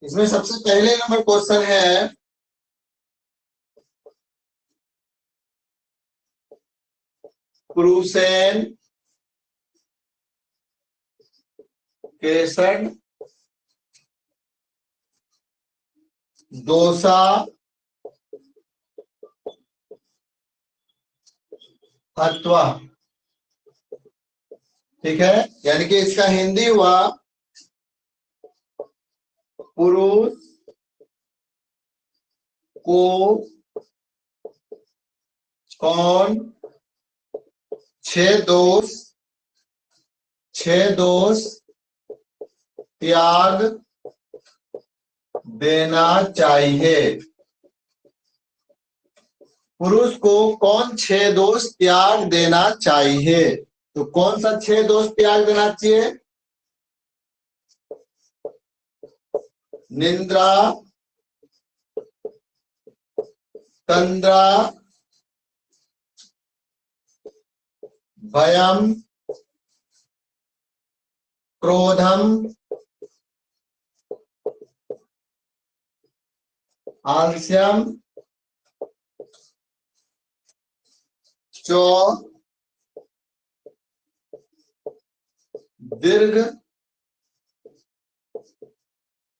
इसमें सबसे पहले नंबर क्वेश्चन है क्रूसेन केसड दोसा हत्वा। ठीक है, यानी कि इसका हिंदी हुआ पुरुष को कौन छह दोष त्याग देना चाहिए। पुरुष को कौन 6 दोष त्याग देना चाहिए? तो कौन सा 6 दोष त्याग देना चाहिए? निंद्रा, तंद्रा, भयम, क्रोधम, आलस्यम, चौ दीर्घ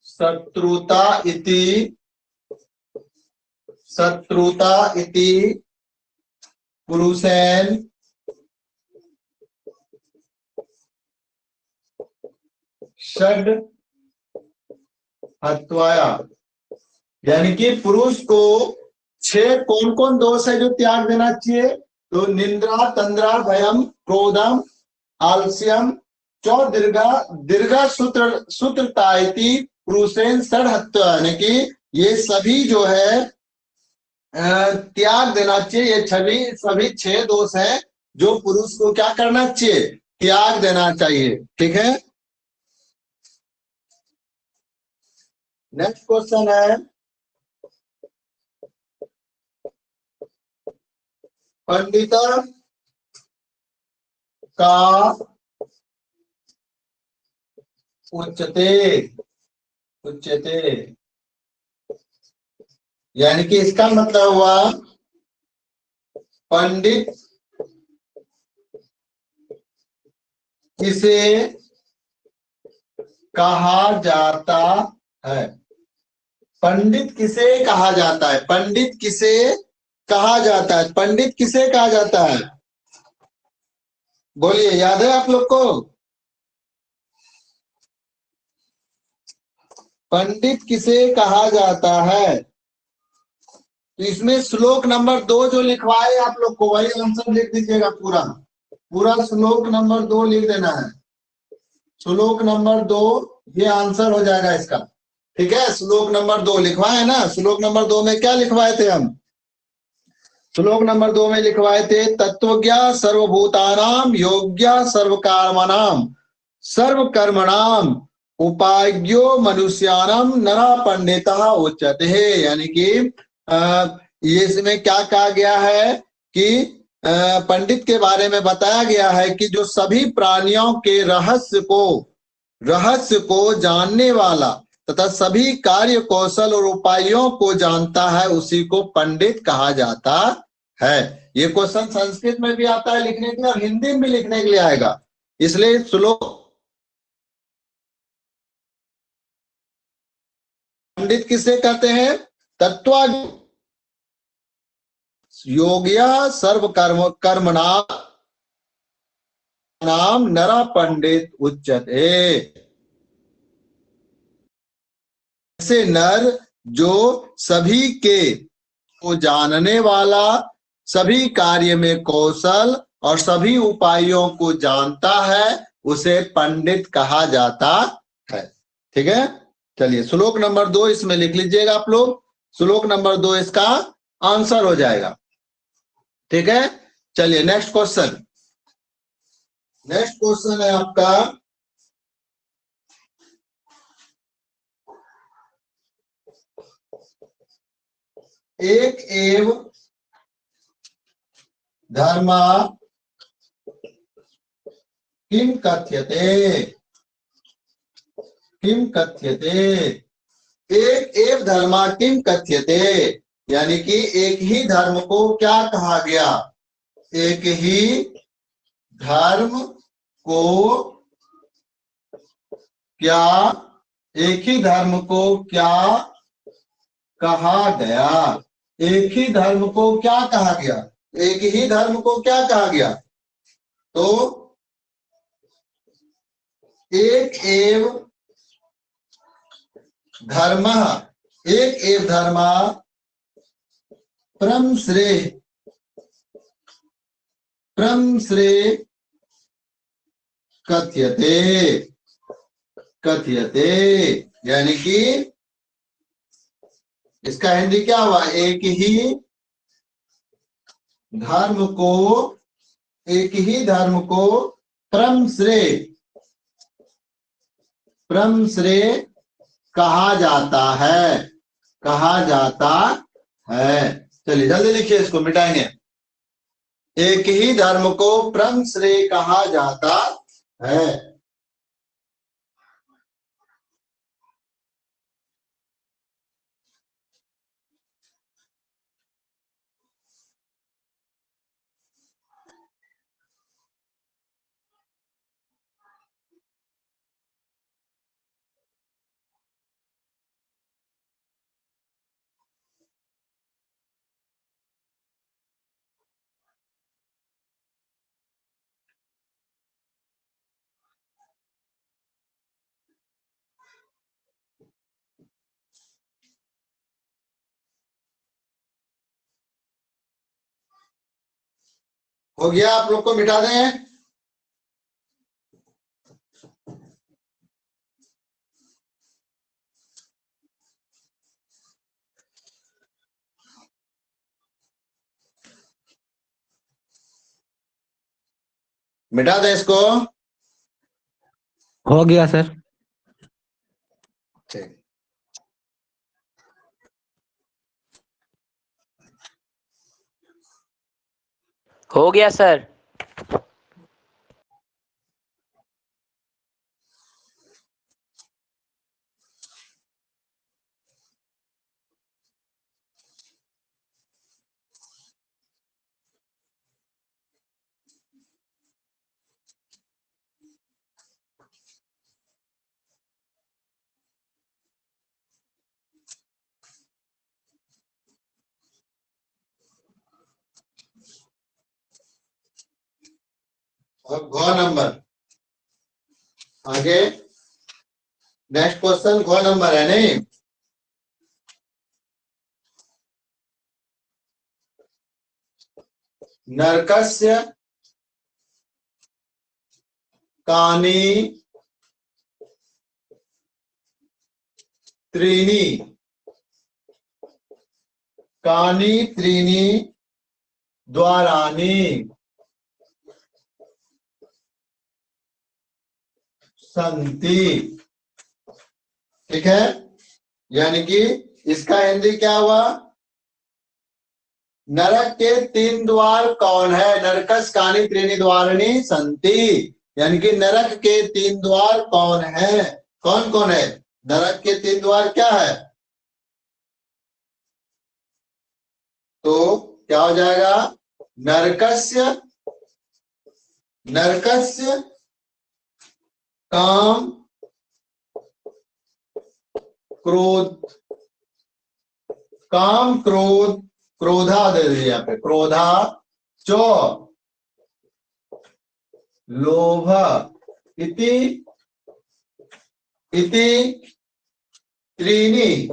शत्रुता इति पुरुषेन षड हत्वाया। यानी कि पुरुष को 6 कौन कौन दोष है जो त्याग देना चाहिए? तो निंद्रा, तंद्रा, भयम, क्रोधम, आलस्यम, चौ दीर्घा सूत्रता इति पुरुषेन षड हत्वा। यानी कि ये सभी जो है त्याग देना चाहिए। ये सभी 6 दोष है जो पुरुष को क्या करना चाहिए? त्याग देना चाहिए। ठीक है, नेक्स्ट क्वेश्चन है पंडिता का उच्चते। यानी कि इसका मतलब हुआ पंडित किसे कहा जाता है? पंडित किसे कहा जाता है? पंडित किसे कहा जाता है? पंडित किसे कहा जाता है? बोलिए, याद है आप लोग को? पंडित किसे कहा जाता है? तो इसमें श्लोक नंबर 2 जो लिखवाए आप लोग को वही आंसर लिख दीजिएगा। पूरा श्लोक नंबर 2 लिख देना है। श्लोक नंबर 2 ये आंसर हो जाएगा इसका। ठीक है, श्लोक नंबर 2 लिखवाए है ना? श्लोक नंबर 2 में क्या लिखवाए थे हम? श्लोक नंबर 2 में लिखवाए थे तत्वज्ञा सर्वभूतानाम योग्या सर्वकर्मणाम सर्वकर्मणाम उपायो मनुष्याणाम नरा पंडिता उच्यते। यानी कि ये इसमें क्या कहा गया है कि पंडित के बारे में बताया गया है कि जो सभी प्राणियों के रहस्य को जानने वाला तथा सभी कार्य कौशल और उपायों को जानता है, उसी को पंडित कहा जाता है। ये क्वेश्चन संस्कृत में भी आता है लिखने के लिए और हिंदी में भी लिखने के लिए आएगा, इसलिए श्लोक पंडित किसे कहते हैं? तत्व योग्या सर्व कर्मणाम नरा पंडित उच्यते। ऐसे नर जो सभी के को जानने वाला, सभी कार्य में कौशल और सभी उपायों को जानता है, उसे पंडित कहा जाता है। ठीक है, चलिए श्लोक नंबर 2 इसमें लिख लीजिएगा आप लोग। श्लोक नंबर 2 इसका आंसर हो जाएगा। ठीक है, चलिए नेक्स्ट क्वेश्चन है आपका एक एव धर्मा किम कथ्यते। एक एव धर्मा किम कथ्यते, यानी कि एक ही धर्म को क्या कहा गया, एक ही धर्म को क्या, एक ही धर्म को क्या कहा गया, एक ही धर्म को क्या कहा गया, एक ही धर्म को क्या कहा गया, तो एक एव धर्म, एक एव धर्म परम श्रेय, परम श्रेय कथ्यते, कथ्यते, यानी कि इसका हिंदी क्या हुआ, एक ही धर्म को, एक ही धर्म को परम श्रेय, परम श्रेय कहा जाता है, कहा जाता है। चलिए जल्दी लिखिए, इसको मिटाएंगे। एक ही धर्म को परम श्रेय कहा जाता है। हो गया, आप लोग को मिटा दें। मिटा दें इसको। हो गया सर। ठीक, हो गया सर। अब घ नंबर आगे, नेक्स्ट क्वेश्चन घ नंबर है नहीं। नरकस्य कानि त्रीणि, कानि त्रीणि द्वाराणि संति, ठीक है, यानी कि इसका हिंदी क्या हुआ, नरक के 3 द्वार कौन है, नरकस कानि त्रीणि द्वाराणि संति, यानी कि नरक के 3 द्वार कौन है, कौन कौन है, नरक के 3 द्वार क्या है, तो क्या हो जाएगा, नरकस्य, नरकस्य काम क्रोध, काम क्रोध, क्रोधा दे दिया यहाँ पे, क्रोधा चो लोभ इति, इति त्रीणि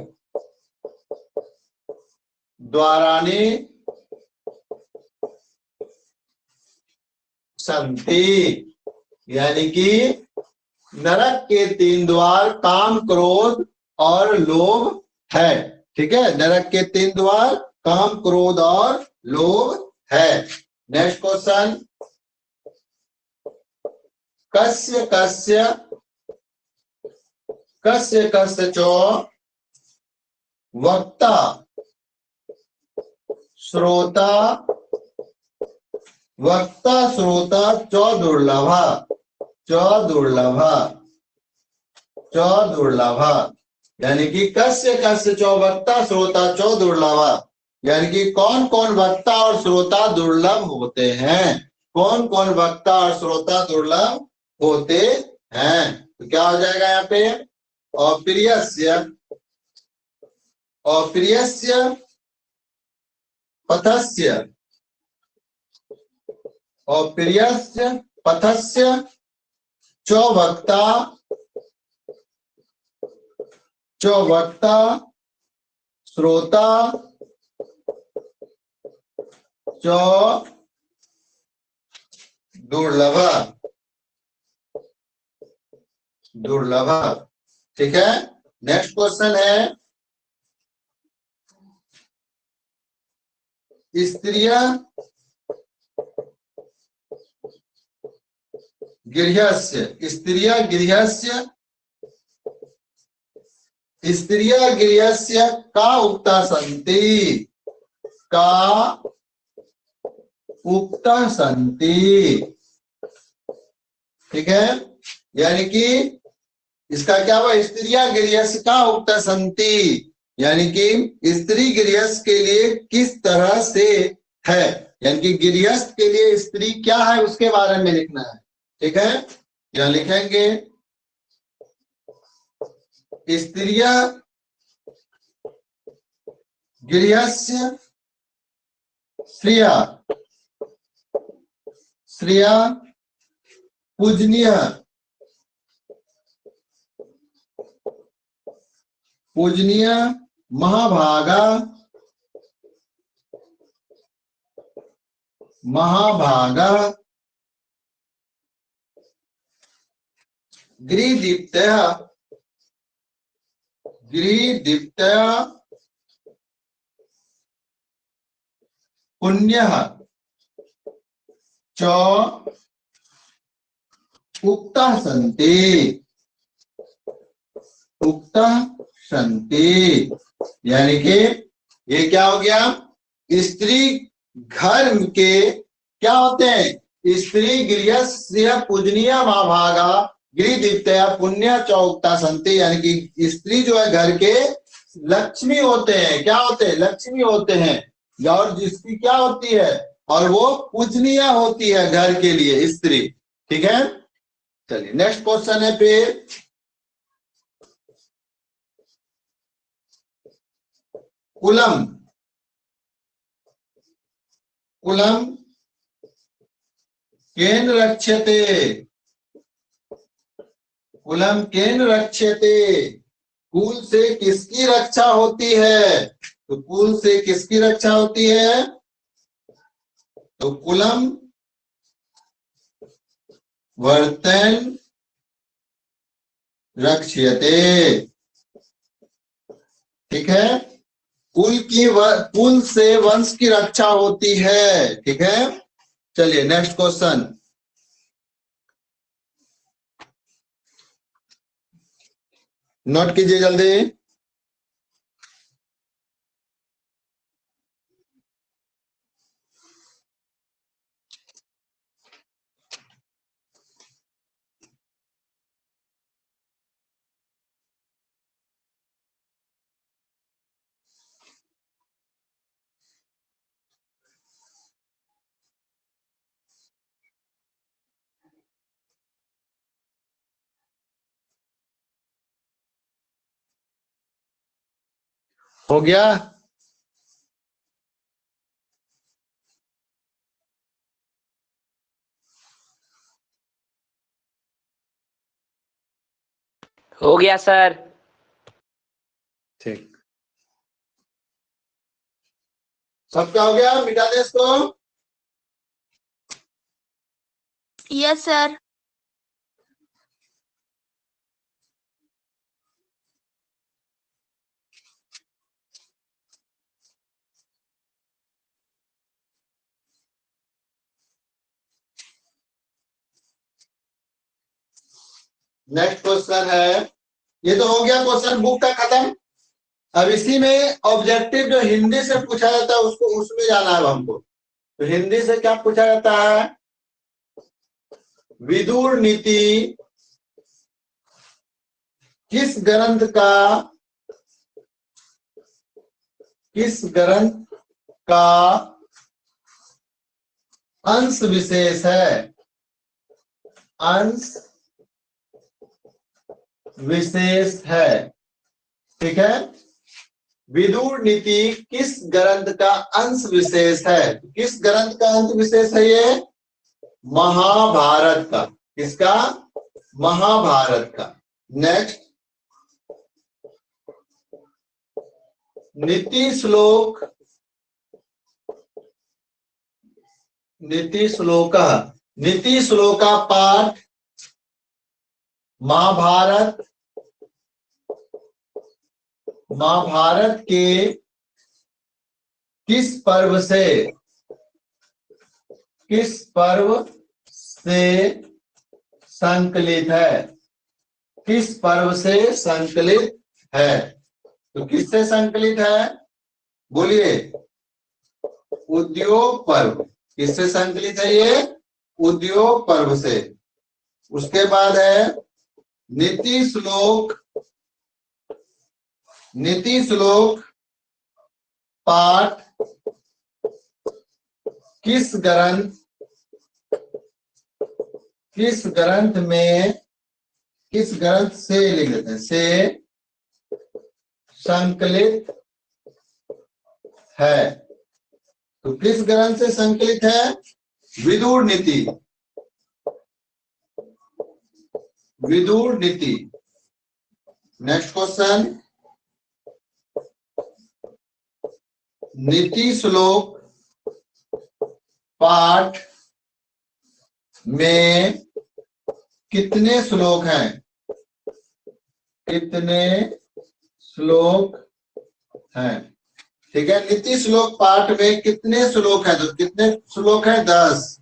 द्वाराणि संति, यानी कि नरक के 3 द्वार काम क्रोध और लोभ है, ठीक है, नरक के 3 द्वार काम क्रोध और लोभ है। नेक्स्ट क्वेश्चन, कस्य कस्य, कस्य कस्य चो वक्ता श्रोता, वक्ता श्रोता चो दुर्लभ, चो दुर्लभ, चो दुर्लभ, यानी कि कस्य कस्य चौ वक्ता श्रोता चौ दुर्लभा, यानी कि कौन कौन वक्ता और श्रोता दुर्लभ होते हैं, कौन कौन वक्ता और श्रोता दुर्लभ होते हैं। तो क्या हो जाएगा यहाँ पे, अप्रियस्य, अप्रियस्य पथस्य, अप्रियस्य पथस्य चौ वक्ता, चौ वक्ता श्रोता चौ दुर्लभ, दुर्लभ। ठीक है, नेक्स्ट क्वेश्चन है, स्त्रिया गृहस्य, स्त्रिया गृहस्य, स्त्रिया गृहस्य का उक्ता सन्ति, का उक्ता सन्ति। ठीक है, यानी कि इसका क्या हुआ, स्त्रिया गृहस्य का उक्ता सन्ति, यानी कि स्त्री गृहस्थ के लिए किस तरह से है, यानी कि गृहस्थ के लिए स्त्री क्या है उसके बारे में लिखना है। ठीक है, यहां लिखेंगे स्त्रिया गृहस्य श्रिया, श्रिया पूजनीय, पूजनीय महाभागा, महाभागा गृहदीप्तया, गृहदीप्तया पुण्यः च उक्ता सन्ति, उक्ता सन्ति। यानी कि ये क्या हो गया, स्त्री घर के क्या होते हैं, स्त्री गृहस्य पूजनीय महाभागा गृहदीप्तया पुण्य च उक्ता सन्ति, यानी कि स्त्री जो है घर के लक्ष्मी होते हैं, क्या होते हैं, लक्ष्मी होते हैं, और जिसकी क्या होती है, और वो पूजनीय होती है घर के लिए स्त्री। ठीक है, चलिए नेक्स्ट क्वेश्चन है फिर, कुलम, कुलम केन रक्ष्यते, कुलम केन रक्ष्यते, कुल से किसकी रक्षा होती है, तो कुल से किसकी रक्षा होती है, तो कुलम वर्तन रक्ष्यते। ठीक है, कुल की कुल से वंश की रक्षा होती है। ठीक है, चलिए नेक्स्ट क्वेश्चन, नोट कीजिए जल्दी, हो गया, हो गया सर। ठीक, सबका हो गया, मिटा दे इसको। Yes sir. नेक्स्ट क्वेश्चन है, ये तो हो गया क्वेश्चन बुक का खत्म। अब इसी में ऑब्जेक्टिव जो हिंदी से पूछा जाता है उसको उसमें जाना है हमको। तो हिंदी से क्या पूछा जाता है, विदुर नीति किस ग्रंथ का किस ग्रंथ का अंश विशेष है? अंश विशेष है। ठीक है, विदुर नीति किस ग्रंथ का अंश विशेष है? किस ग्रंथ का अंश विशेष है ये? महाभारत का। किसका? महाभारत का। नेक्स्ट, नीति श्लोक, नीति श्लोका पाठ महाभारत के किस पर्व से संकलित है? किस पर्व से संकलित है? तो किससे संकलित है? बोलिए। उद्योग पर्व। किससे संकलित है ये? उद्योग पर्व से। उसके बाद है नीति श्लोक पाठ किस ग्रंथ से लिख देते हैं, से संकलित है। तो किस ग्रंथ से संकलित है? विदुर नीति। विदुर नीति। नेक्स्ट क्वेश्चन, नीति श्लोक पाठ में कितने श्लोक हैं? कितने श्लोक हैं? ठीक है, नीति श्लोक पाठ में कितने श्लोक हैं? तो कितने श्लोक हैं? 10।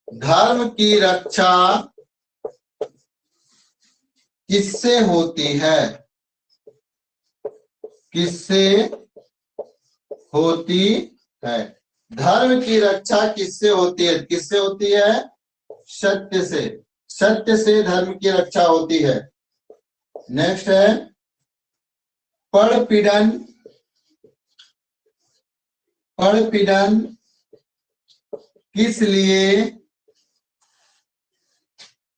धर्म की रक्षा किससे होती है? किससे होती है? धर्म की रक्षा किससे होती है? किससे होती है? सत्य से। सत्य से धर्म की रक्षा होती है। नेक्स्ट है परपीड़न किस लिए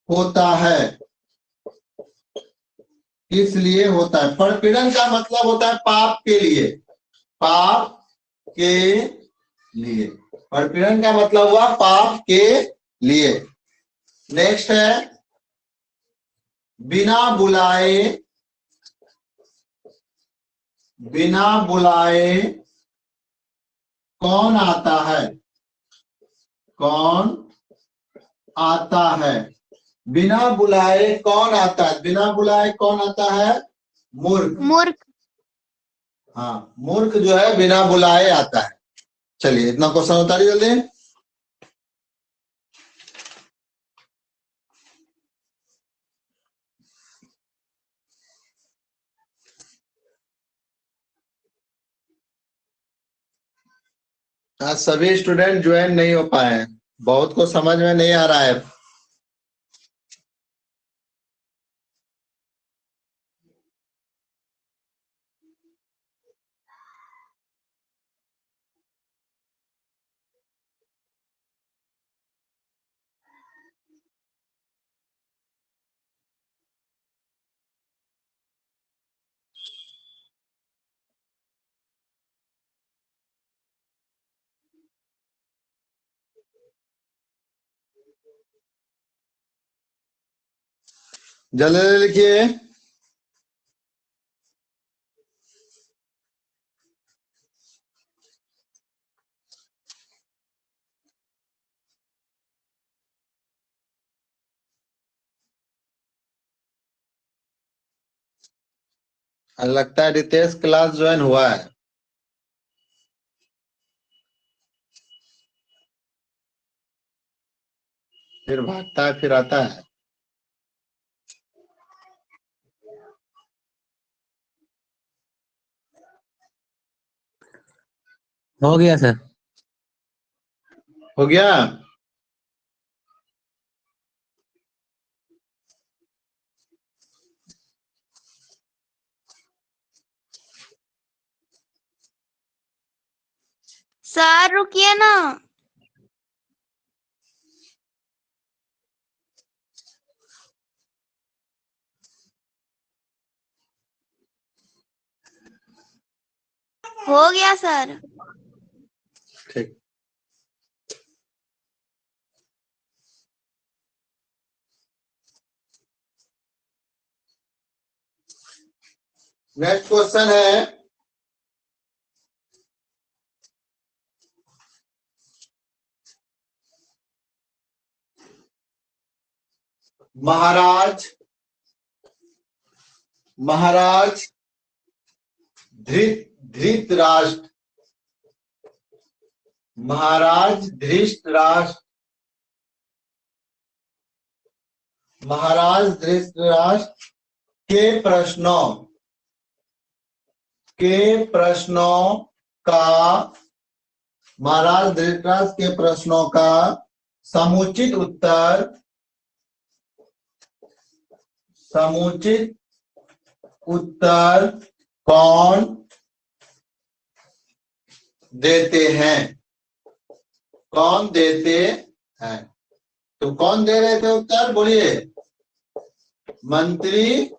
होता है? किस लिए होता है? परपीड़न का मतलब होता है पाप के लिए। पाप के लिए। परपीड़न का मतलब हुआ पाप के लिए। नेक्स्ट है बिना बुलाए कौन आता है? कौन आता है? बिना बुलाए कौन आता है? बिना बुलाए कौन आता है? मूर्ख। हाँ, मूर्ख जो है बिना बुलाए आता है। चलिए, इतना क्वेश्चन उतारिए जल्दी। आज सभी स्टूडेंट ज्वाइन नहीं हो पाए हैं, बहुत को समझ में नहीं आ रहा है। जल्दी लिखिए। लगता है रितेश क्लास ज्वाइन हुआ है। फिर भागता है फिर आता है। हो गया सर। हो गया। सर रुकिए ना। हो गया सर। ठीक। नेक्स्ट क्वेश्चन है, महाराज महाराज धृतराष्ट्र महाराज धृतराष्ट्र महाराज धृतराष्ट्र के प्रश्नों का महाराज धृतराष्ट्र के प्रश्नों का समुचित उत्तर कौन देते हैं? कौन देते हैं? तो कौन दे रहे थे उत्तर? बोलिए। मंत्री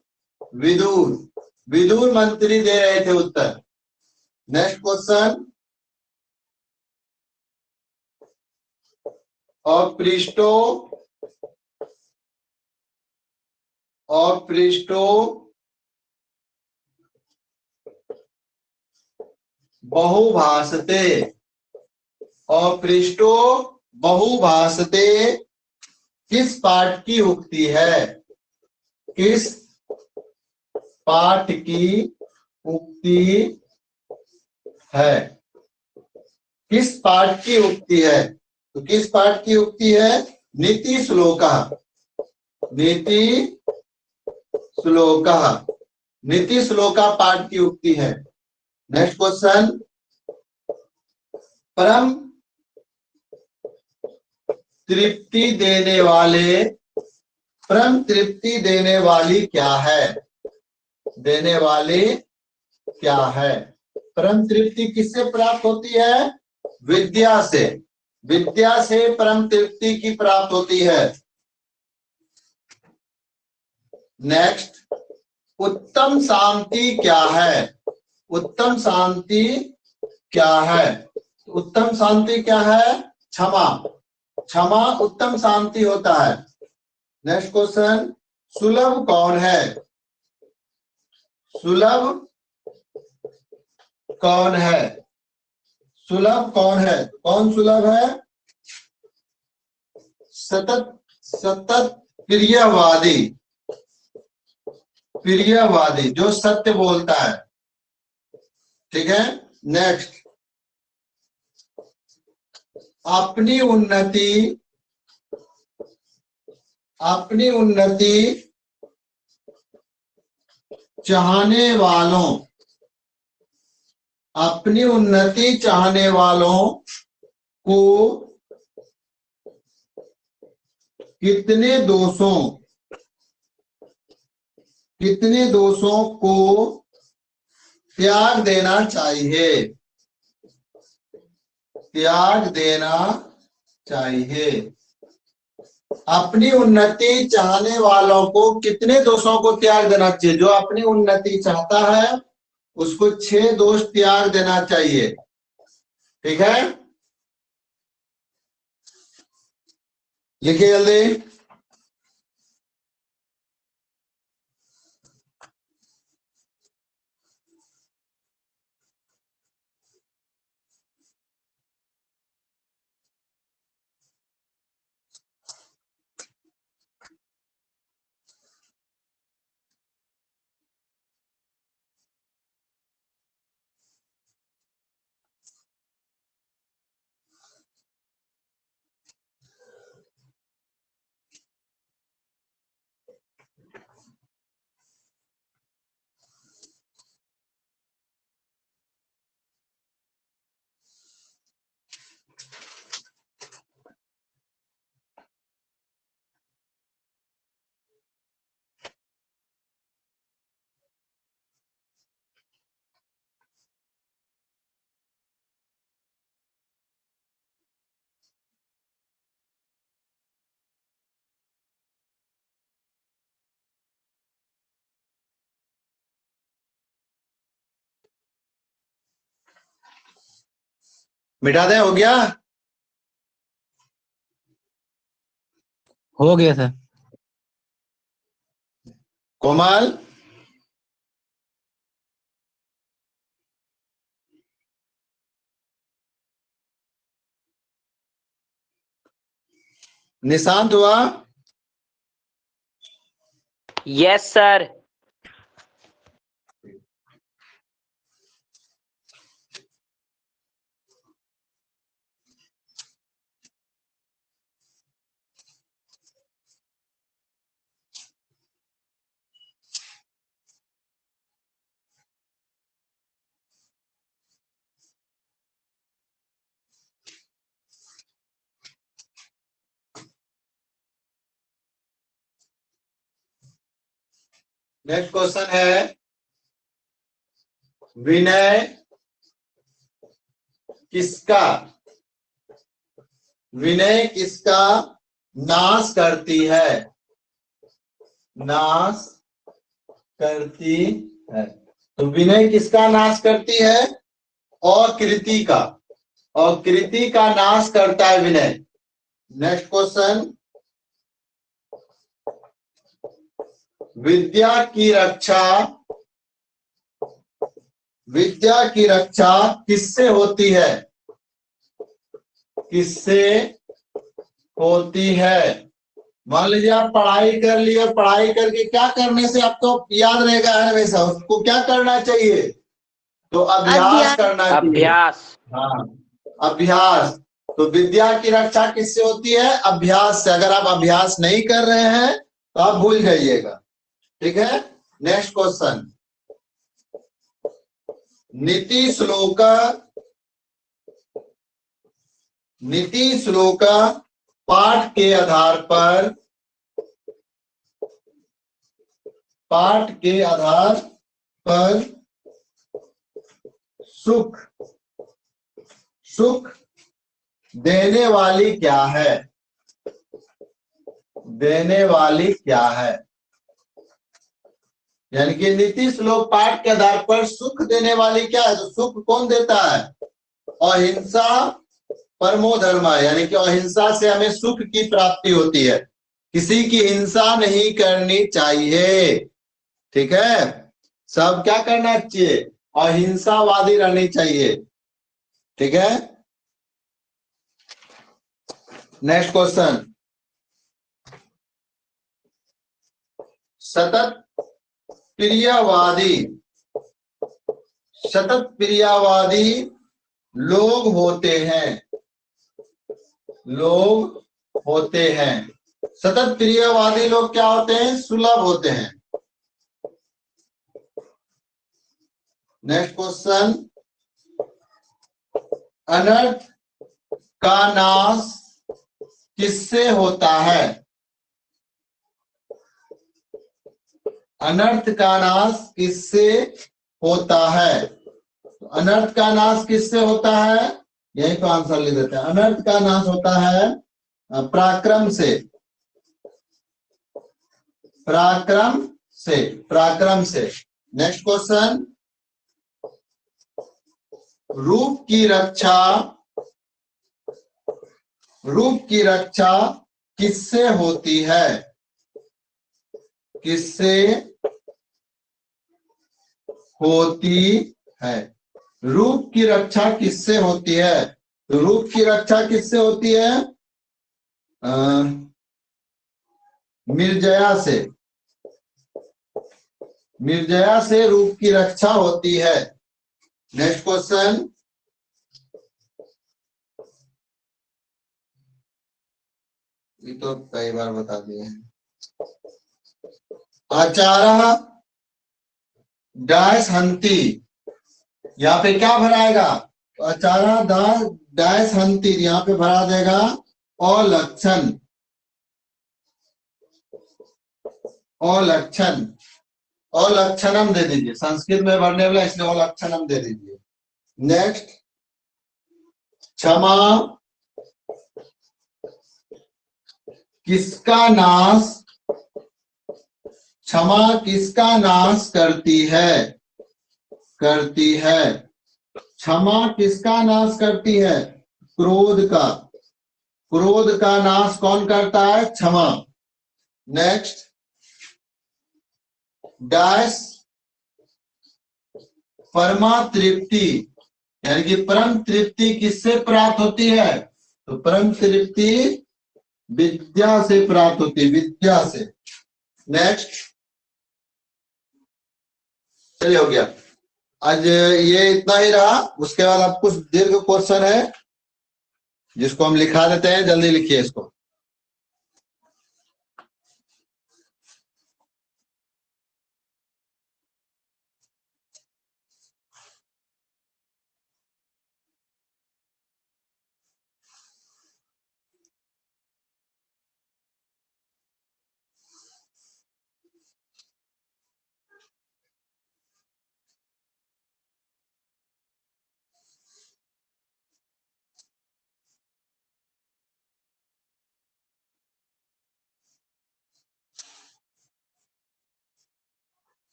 विदुर मंत्री दे रहे थे उत्तर। नेक्स्ट क्वेश्चन, अपृष्टो बहुभाषते किस पाठ की उक्ति है? किस पाठ की उक्ति है? किस पाठ की उक्ति है? तो किस पाठ की उक्ति है? नीति श्लोका पाठ की उक्ति है। नेक्स्ट क्वेश्चन, परम तृप्ति देने वाली क्या है? परम तृप्ति किससे प्राप्त होती है? विद्या से परम तृप्ति की प्राप्त होती है। नेक्स्ट, उत्तम शांति क्या है? उत्तम शांति क्या है? क्षमा उत्तम शांति होता है। नेक्स्ट क्वेश्चन, सुलभ कौन है? कौन सुलभ है? सतत प्रियवादी जो सत्य बोलता है। ठीक है। नेक्स्ट, अपनी उन्नति चाहने वालों को कितने दोषों को त्याग देना चाहिए? अपनी उन्नति चाहने वालों को कितने दोषों को त्याग देना चाहिए? जो अपनी उन्नति चाहता है उसको 6 दोष त्याग देना चाहिए। ठीक है, लिखिए जल्दी। मिटा दें, हो गया? हो गया सर। कोमल, निशांत हुआ? Yes sir. नेक्स्ट क्वेश्चन है, विनय किसका नाश करती है? नाश करती है। तो विनय किसका नाश करती है? अकृति का। अकृति का नाश करता है विनय। नेक्स्ट क्वेश्चन, विद्या की रक्षा किससे होती है? किससे होती है? मान लीजिए आप पढ़ाई कर लिए, पढ़ाई करके क्या करने से आपको याद रहेगा हमेशा? उसको क्या करना चाहिए? तो अभ्यास करना चाहिए। अभ्यास। हाँ, अभ्यास। तो विद्या की रक्षा किससे होती है? अभ्यास से। अगर आप अभ्यास नहीं कर रहे हैं तो आप भूल जाइएगा, ठीक है? नेक्स्ट क्वेश्चन, नीति श्लोक पाठ के आधार पर सुख देने वाली क्या है? यानी कि नीति श्लोक पाठ के आधार पर सुख देने वाली क्या है? तो सुख कौन देता है? अहिंसा परमो धर्म, यानी कि अहिंसा से हमें सुख की प्राप्ति होती है। किसी की हिंसा नहीं करनी चाहिए, ठीक है? सब क्या करना चाहिए? अहिंसावादी रहनी चाहिए, ठीक है? नेक्स्ट क्वेश्चन, सतत प्रियवादी लोग होते हैं। सतत प्रियवादी लोग क्या होते हैं? सुलभ होते हैं। नेक्स्ट क्वेश्चन, अनर्थ का नाश किससे होता है? अनर्थ का नाश किससे होता है? अनर्थ का नाश किससे होता है? यही तो आंसर लिख देते हैं। अनर्थ का नाश होता है पराक्रम से। नेक्स्ट क्वेश्चन, रूप की रक्षा किससे होती है? रूप की रक्षा किससे होती है? तो रूप की रक्षा किससे होती है? मिर्जया से रूप की रक्षा होती है। नेक्स्ट क्वेश्चन, ये तो कई बार बता दिए हैं। आचार्य डैश हंती, यहाँ पे क्या भराएगा? आचार्य डैश हंती, यहाँ पे भरा देगा अलक्षणम दे दीजिए। संस्कृत में भरने वाला इसलिए अलक्षणम दे दीजिए। नेक्स्ट, क्षमा किसका नाश करती है? क्षमा किसका नाश करती है? क्रोध का। क्रोध का नाश कौन करता है? क्षमा। नेक्स्ट, डैश परमा तृप्ति, यानी कि परम तृप्ति किससे प्राप्त होती है? तो परम तृप्ति विद्या से प्राप्त होती है, विद्या से। नेक्स्ट, चलिए हो गया। आज ये इतना ही रहा। उसके बाद अब कुछ दीर्घ क्वेश्चन है जिसको हम लिखा देते हैं, जल्दी लिखिए इसको।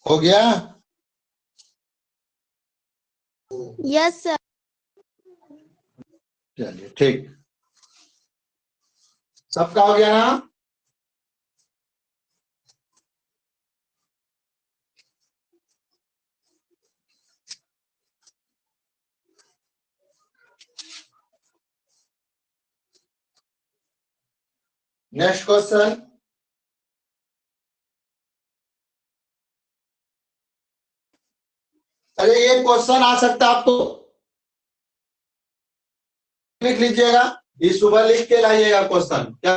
हो गया? Yes sir. चलिए ठीक, सबका हो गया ना? Next question. अरे ये क्वेश्चन आ सकता है आपको, लिख लीजिएगा, ये सुबह लिख के लाइएगा क्वेश्चन। क्या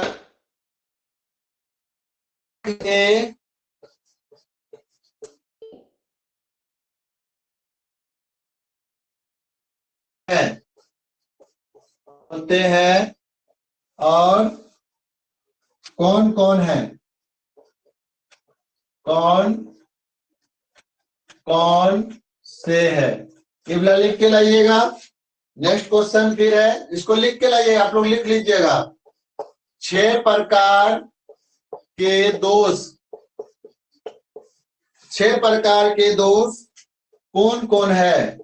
है होते हैं और कौन कौन है? कौन कौन से है? ये वाला लिख के लाइएगा। नेक्स्ट क्वेश्चन फिर है, इसको लिख के लाइएगा, आप लोग लिख लीजिएगा। 6 प्रकार के दोष, 6 प्रकार के दोष कौन कौन है?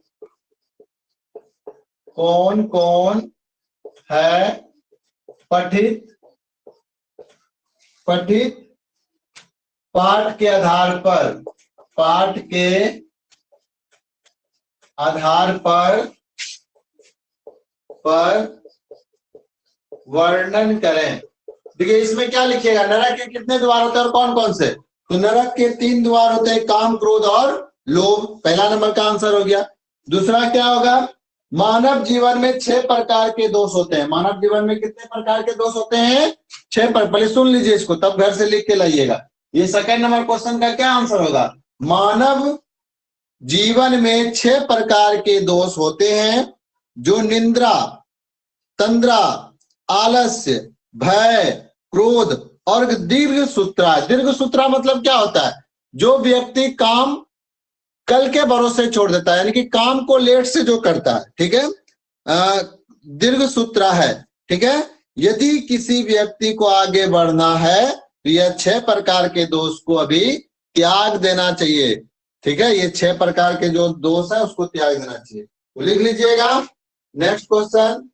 कौन कौन है? पठित पठित पाठ के आधार पर, पाठ के आधार पर वर्णन करें। देखिए इसमें क्या लिखिएगा, नरक के कितने द्वार होते हैं और कौन कौन से? तो नरक के 3 द्वार होते हैं, काम, क्रोध और लोभ। पहला नंबर का आंसर हो गया। दूसरा क्या होगा? मानव जीवन में 6 प्रकार के दोष होते हैं। मानव जीवन में कितने प्रकार के दोष होते हैं? 6 पर। पहले सुन लीजिए इसको, तब घर से लिख के लाइएगा। ये सेकंड नंबर क्वेश्चन का क्या आंसर होगा? मानव जीवन में 6 प्रकार के दोष होते हैं, जो निंद्रा, तंद्रा, आलस्य, भय, क्रोध और दीर्घ सूत्रा। दीर्घ सूत्रा मतलब क्या होता है? जो व्यक्ति काम कल के भरोसे छोड़ देता है, यानी कि काम को लेट से जो करता है, ठीक है, दीर्घ सूत्रा है। ठीक है, यदि किसी व्यक्ति को आगे बढ़ना है तो यह 6 प्रकार के दोष को अभी त्याग देना चाहिए। ठीक है, ये 6 प्रकार के जो दोष है उसको त्याग देना चाहिए, तो लिख लीजिएगा। नेक्स्ट क्वेश्चन,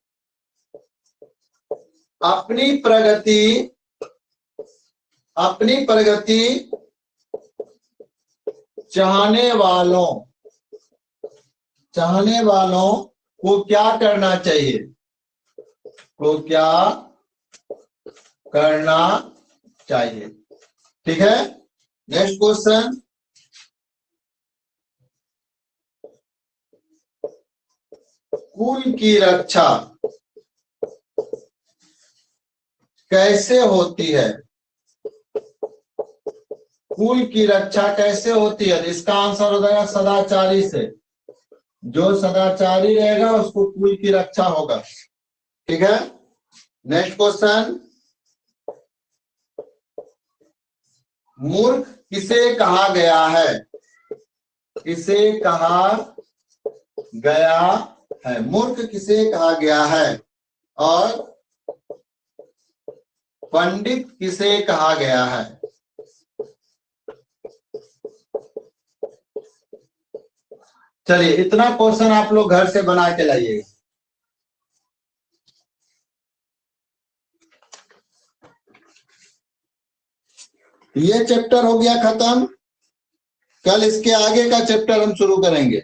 अपनी प्रगति चाहने वालों को क्या करना चाहिए? को क्या करना चाहिए? ठीक है, नेक्स्ट क्वेश्चन, कुल की रक्षा कैसे होती है? कुल की रक्षा कैसे होती है? इसका आंसर हो जाएगा सदाचारी से। जो सदाचारी रहेगा उसको कुल की रक्षा होगा। ठीक है, नेक्स्ट क्वेश्चन, मूर्ख किसे कहा गया है? किसे कहा गया है? मूर्ख किसे कहा गया है? और पंडित किसे कहा गया है? चलिए इतना क्वेश्चन आप लोग घर से बना के लाइएगा। ये चैप्टर हो गया खत्म। कल इसके आगे का चैप्टर हम शुरू करेंगे।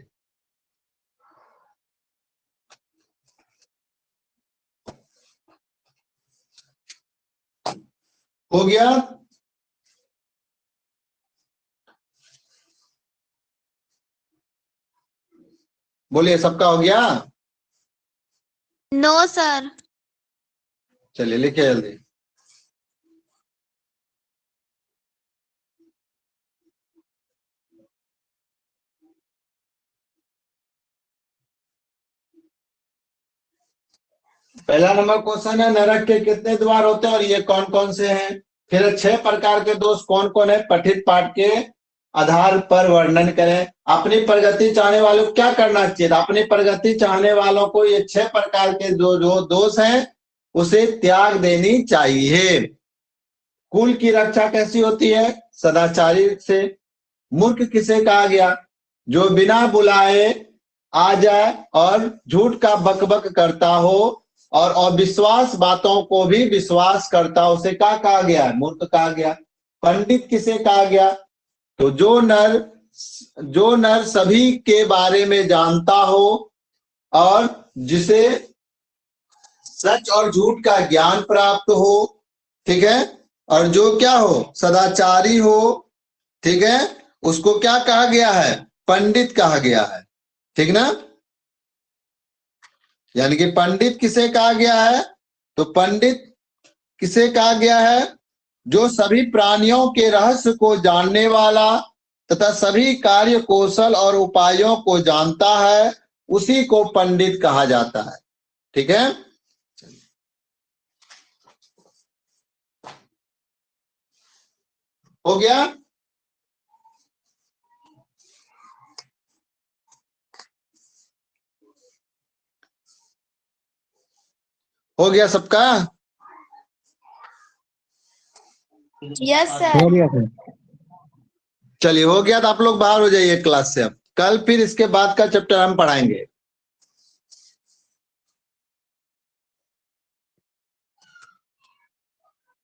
हो गया? बोलिए, सबका हो गया? No sir. चलिए लिखिए जल्दी। पहला नंबर क्वेश्चन है, नरक के कितने द्वार होते हैं और ये कौन कौन से हैं? फिर 6 प्रकार के दोष कौन कौन है, पठित पाठ के आधार पर वर्णन करें। अपनी प्रगति चाहने वालों को क्या करना चाहिए? अपनी प्रगति चाहने वालों को ये 6 प्रकार के जो दोष हैं उसे त्याग देनी चाहिए। कुल की रक्षा कैसी होती है? सदाचारी से। मूर्ख किसे कहा गया? जो बिना बुलाए आ जाए और झूठ का बकबक करता हो और अविश्वास बातों को भी विश्वास करता, उसे क्या कहा गया? मूर्ख कहा गया। पंडित किसे कहा गया? तो जो नर सभी के बारे में जानता हो और जिसे सच और झूठ का ज्ञान प्राप्त हो, ठीक है, और जो क्या हो? सदाचारी हो, ठीक है, उसको क्या कहा गया है? पंडित कहा गया है। ठीक ना? यानी कि पंडित किसे कहा गया है? तो पंडित किसे कहा गया है? जो सभी प्राणियों के रहस्य को जानने वाला तथा सभी कार्य कौशल और उपायों को जानता है, उसी को पंडित कहा जाता है। ठीक है? हो गया? हो गया सबका? Yes sir. चलिए हो गया तो आप लोग बाहर हो जाइए क्लास से। अब कल फिर इसके बाद का चैप्टर हम पढ़ाएंगे।